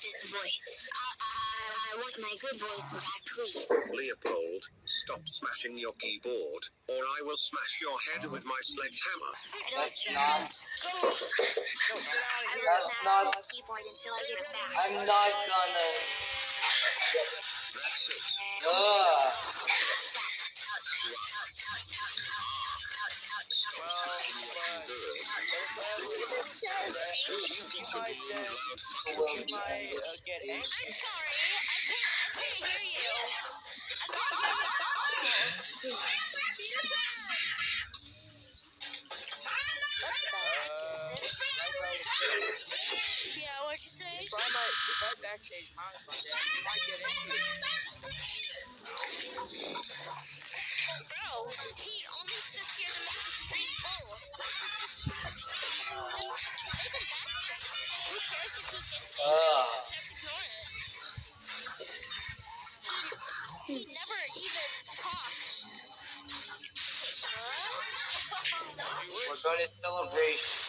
this voice. I want my good voice back, please. Leopold, stop smashing your keyboard, or I will smash your head with my sledgehammer. That's not. I will That's smash not. this keyboard until I get it back. I'm not gonna. That's it. Ugh. I'm sorry, I can't hear you. Yeah, what'd you say? If I backstage Thomas like that, you might get angry. Bro, he only sits here to make the street full. So just make him backstage. Who cares if he gets angry? Just ignore it. He never even talks. We're going to celebration.